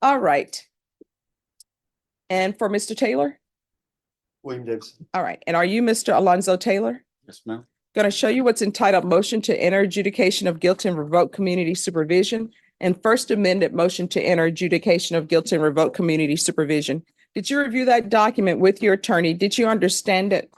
All right. And for Mr. Taylor? William Davidson. All right. And are you Mr. Alonzo Taylor? Yes, ma'am. Going to show you what's entitled Motion to Enter Adjudication of Guilt and Revoke Community Supervision and First Amended Motion to Enter Adjudication of Guilt and Revoke Community Supervision. Did you review that document with your attorney? Did you understand it?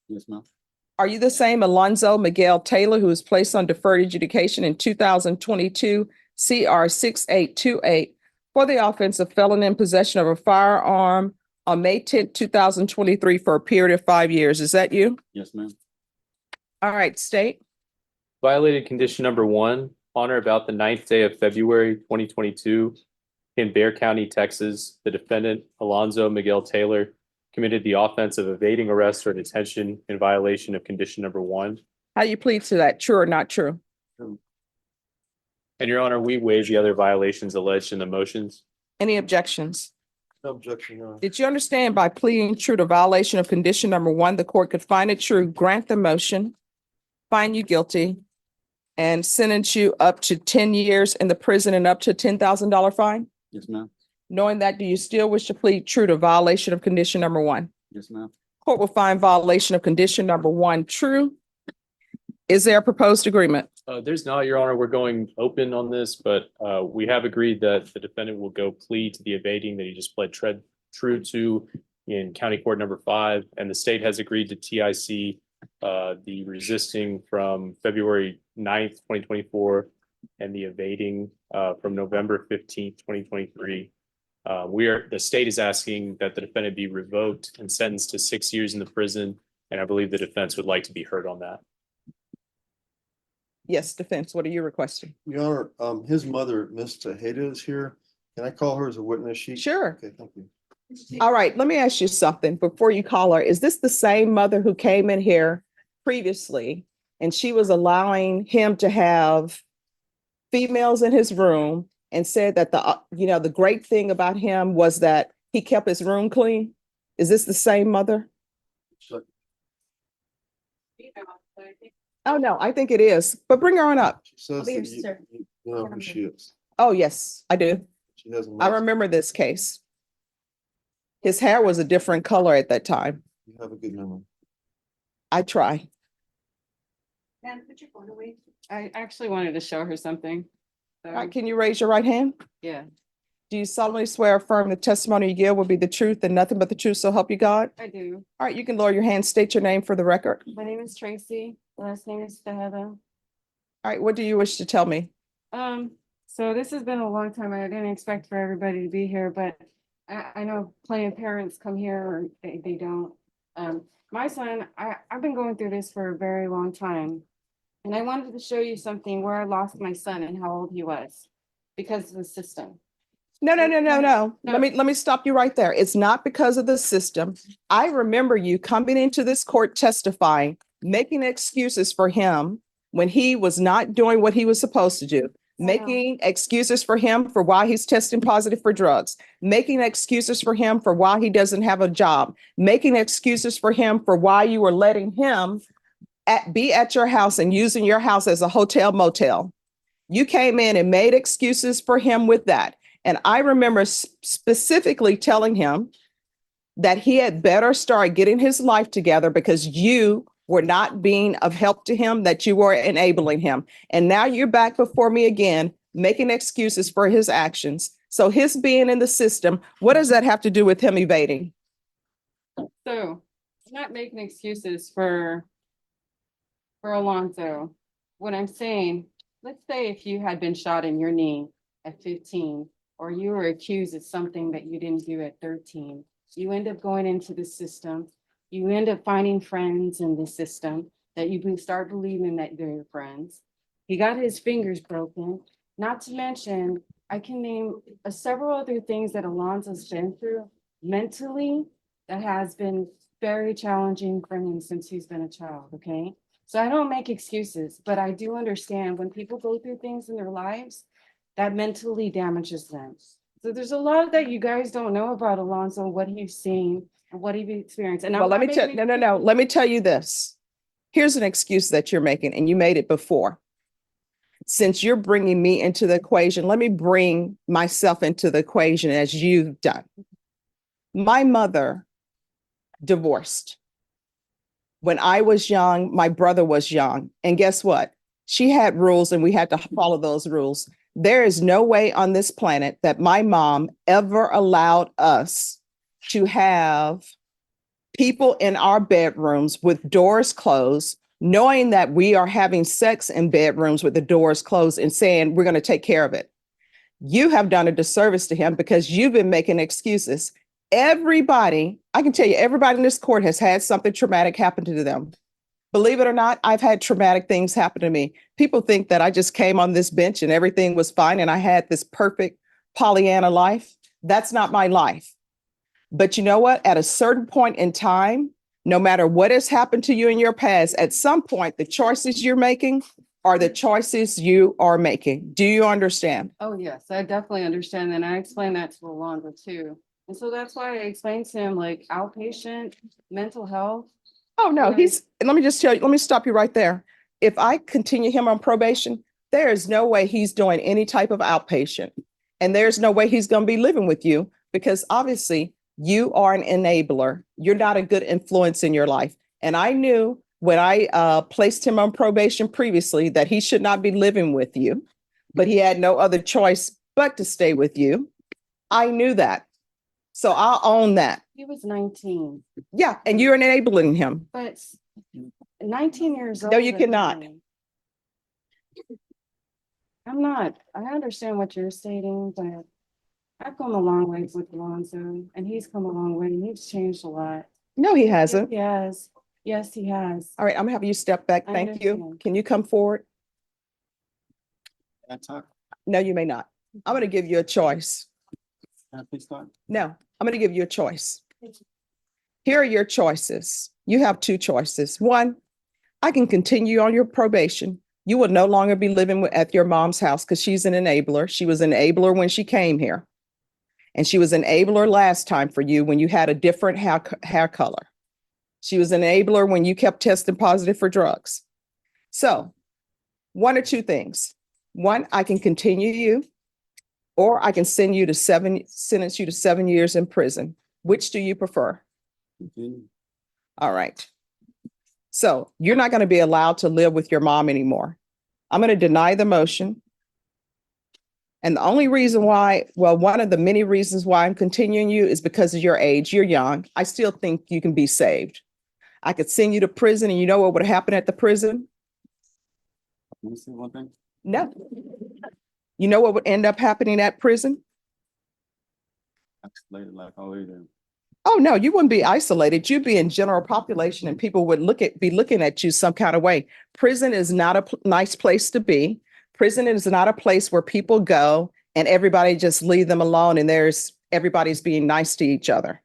Yes, ma'am. Are you the same Alonzo Miguel Taylor who was placed on deferred adjudication in 2022 CR 6828 for the offense of felon in possession of a firearm on May 10th, 2023 for a period of 5 years? Is that you? Yes, ma'am. All right, state. Violated condition number 1, on or about the 9th day of February 2022 in Bexar County, Texas, the defendant, Alonzo Miguel Taylor, committed the offense of evading arrest or detention in violation of condition number 1. How do you plead to that? True or not true? And Your Honor, we waive the other violations alleged in the motions. Any objections? No objection, Your Honor. Did you understand by pleading true to violation of condition number 1, the court could find it true, grant the motion, find you guilty, and sentence you up to 10 years in the prison and up to $10,000 fine? Yes, ma'am. Knowing that, do you still wish to plead true to violation of condition number 1? Yes, ma'am. Court will find violation of condition number 1 true. Is there a proposed agreement? There's not, Your Honor. We're going open on this, but we have agreed that the defendant will go plead to the evading that he just pled true to in County Court number 5, and the state has agreed to TIC the resisting from February 9th, 2024, and the evading from November 15th, 2023. The state is asking that the defendant be revoked and sentenced to 6 years in the prison, and I believe the defense would like to be heard on that. Yes, defense, what are you requesting? Your Honor, his mother, Miss Tejeda, is here. Can I call her as a witness? Sure. Okay, thank you. All right, let me ask you something before you call her. Is this the same mother who came in here previously and she was allowing him to have females in his room and said that the great thing about him was that he kept his room clean? Is this the same mother? Oh, no, I think it is, but bring her on up. She says that you know who she is. Oh, yes, I do. She hasn't. I remember this case. His hair was a different color at that time. You have a good memory. I try. Put your phone away. I actually wanted to show her something. So, All right, can you raise your right hand? yeah, Do you solemnly swear or affirm the testimony you give will be the truth and nothing but the truth, so help you God? I do. All right, you can lower your hand, state your name for the record. My name is Tracy. Last name is Tejeda. All right, what do you wish to tell me? So this has been a long time. I didn't expect for everybody to be here, but I know plenty of parents come here or they don't. My son, I've been going through this for a very long time. And I wanted to show you something where I lost my son and how old he was because of the system. No. No. Let me stop you right there. It's not because of the system. I remember you coming into this court testifying, making excuses for him when he was not doing what he was supposed to do, making excuses for him for why he's testing positive for drugs, making excuses for him for why he doesn't have a job, making excuses for him for why you were letting him be at your house and using your house as a hotel motel. You came in and made excuses for him with that. And I remember specifically telling him that he had better start getting his life together because you were not being of help to him, that you were enabling him. And now you're back before me again, making excuses for his actions. So his being in the system, what does that have to do with him evading? So I'm not making excuses for Alonzo. What I'm saying, let's say if you had been shot in your knee at 15, or you were accused of something that you didn't do at 13, you end up going into the system. You end up finding friends in the system that you can start believing that they're your friends. He got his fingers broken. Not to mention, I can name several other things that Alonzo's been through mentally that has been very challenging for him since he's been a child, okay? So I don't make excuses, but I do understand when people go through things in their lives, that mentally damages them. So there's a lot that you guys don't know about Alonzo, what he's seen and what he's experienced. And Well, let me tell Let me tell you this. Here's an excuse that you're making, and you made it before. Since you're bringing me into the equation, let me bring myself into the equation as you've done. My mother divorced. When I was young, my brother was young. And guess what? She had rules and we had to follow those rules. There is no way on this planet that my mom ever allowed us to have people in our bedrooms with doors closed, knowing that we are having sex in bedrooms with the doors closed and saying we're going to take care of it. You have done a disservice to him because you've been making excuses. Everybody, I can tell you, everybody in this court has had something traumatic happen to them. Believe it or not, I've had traumatic things happen to me. People think that I just came on this bench and everything was fine and I had this perfect Pollyanna life. That's not my life. But you know what? At a certain point in time, no matter what has happened to you in your past, at some point, the choices you're making are the choices you are making. Do you understand? Oh, yes, I definitely understand. And I explained that to Alondra too. And so that's why I explained to him like outpatient, mental health. Oh, no, Yeah. let me just tell you, let me stop you right there. If I continue him on probation, there is no way he's doing any type of outpatient. And there's no way he's going to be living with you because obviously you are an enabler. You're not a good influence in your life. And I knew when I placed him on probation previously that he should not be living with you, but he had no other choice but to stay with you. I knew that. So I'll own that. He was 19, Yeah. And you're enabling him. but 19 years old. No, you cannot. I'm not. I understand what you're stating, but I've come a long way with Alonzo and he's come a long way. He's changed a lot. No, he hasn't. He has. Yes, he has. All right, I'm gonna have you step back. I Thank you. understand. Can you come forward? Can I talk? No, you may not. I'm gonna give you a choice. Can I please talk? No, I'm gonna give you a choice. Here are your choices. You have two choices. One, I can continue on your probation. You will no longer be living at your mom's house because she's an enabler. She was an enabler when she came here. And she was an enabler last time for you when you had a different hair color. She was an enabler when you kept testing positive for drugs. So one or two things. One, I can continue you, or I can sentence you to 7 years in prison. Which do you prefer? Continue. All right. So you're not going to be allowed to live with your mom anymore. I'm going to deny the motion. And the only reason why, well, one of the many reasons why I'm continuing you is because of your age. You're young. I still think you can be saved. I could send you to prison and you know what would happen at the prison? Let me say one thing. No. You know what would end up happening at prison? Isolated like always. Oh, no, you wouldn't be isolated. You'd be in general population and people would be looking at you some kind of way. Prison is not a nice place to be. Prison is not a place where people go and everybody just leave them alone and everybody's being nice to each other.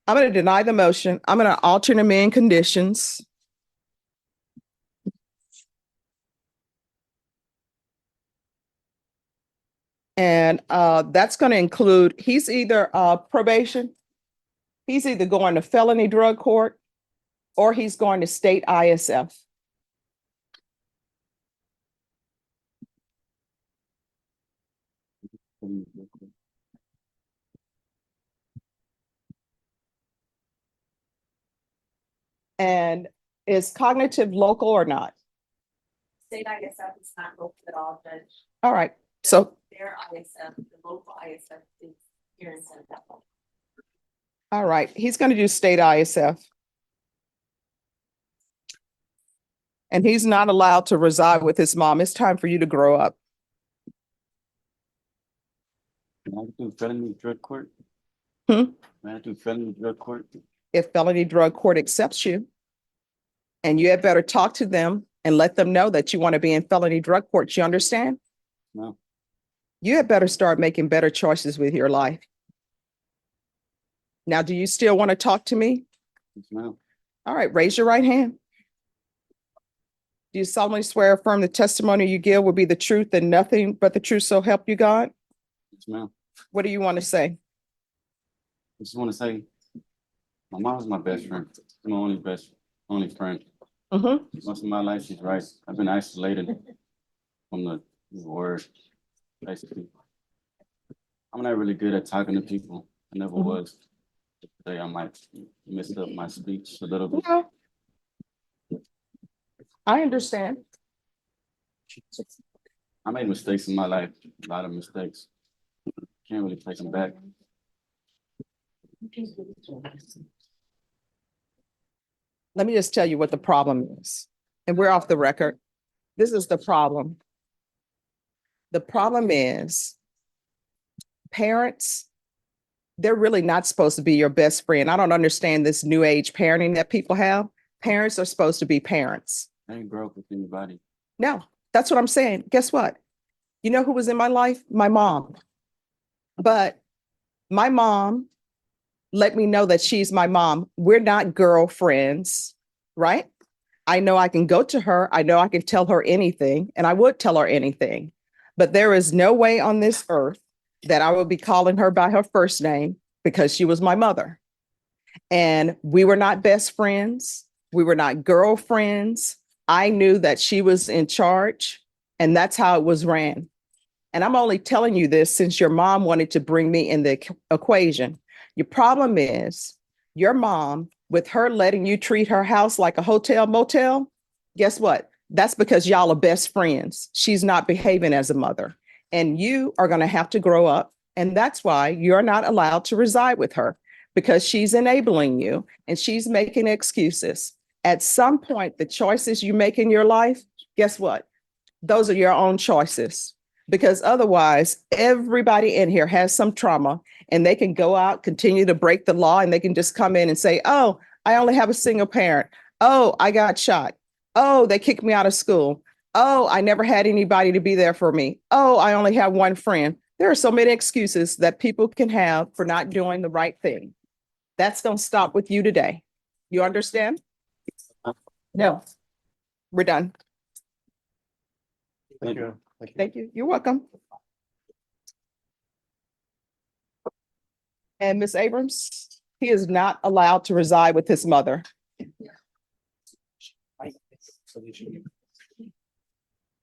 I'm going to deny the motion. I'm going to alter the main conditions. And that's going to include, he's either probation, he's either going to felony drug court, or he's going to state ISF. And is cognitive local or not? State ISF is not local at all, Judge. All right. So, Their ISF, the local ISF is here in San Diego. all right, he's going to do state ISF. And he's not allowed to reside with his mom. It's time for you to grow up. Can I do felony drug court? Hmm? Can I do felony drug court? If felony drug court accepts you, and you had better talk to them and let them know that you want to be in felony drug court. You understand? No. You had better start making better choices with your life. Now, do you still want to talk to me? Yes, ma'am. All right, raise your right hand. Do you solemnly swear or affirm the testimony you give will be the truth and nothing but the truth, so help you God? Yes, ma'am. What do you want to say? I just want to say, my mom's my best friend. My only friend. Mm-hmm. Most of my life, she's right. I've been isolated. from the word, basically. I'm not really good at talking to people. I never was. Today I might mess up my speech a little bit. Yeah. I understand. I made mistakes in my life, a lot of mistakes. Can't really take them back. Let me just tell you what the problem is. And we're off the record. This is the problem. The problem is parents, they're really not supposed to be your best friend. I don't understand this new age parenting that people have. Parents are supposed to be parents. I ain't grow up with anybody. No, that's what I'm saying. Guess what? You know who was in my life? My mom. But my mom let me know that she's my mom. We're not girlfriends, right? I know I can go to her. I know I can tell her anything, and I would tell her anything. But there is no way on this earth that I would be calling her by her first name because she was my mother. And we were not best friends. We were not girlfriends. I knew that she was in charge, and that's how it was ran. And I'm only telling you this since your mom wanted to bring me in the equation. Your problem is your mom, with her letting you treat her house like a hotel motel, guess what? That's because y'all are best friends. She's not behaving as a mother. And you are going to have to grow up. And that's why you're not allowed to reside with her, because she's enabling you and she's making excuses. At some point, the choices you make in your life, guess what? Those are your own choices. Because otherwise, everybody in here has some trauma and they can go out, continue to break the law, and they can just come in and say, oh, I only have a single parent. Oh, I got shot. Oh, they kicked me out of school. Oh, I never had anybody to be there for me. Oh, I only have one friend. There are so many excuses that people can have for not doing the right thing. That's don't stop with you today. You understand? No. We're done. Thank you. Thank you. You're welcome. And Miss Abrams, he is not allowed to reside with his mother.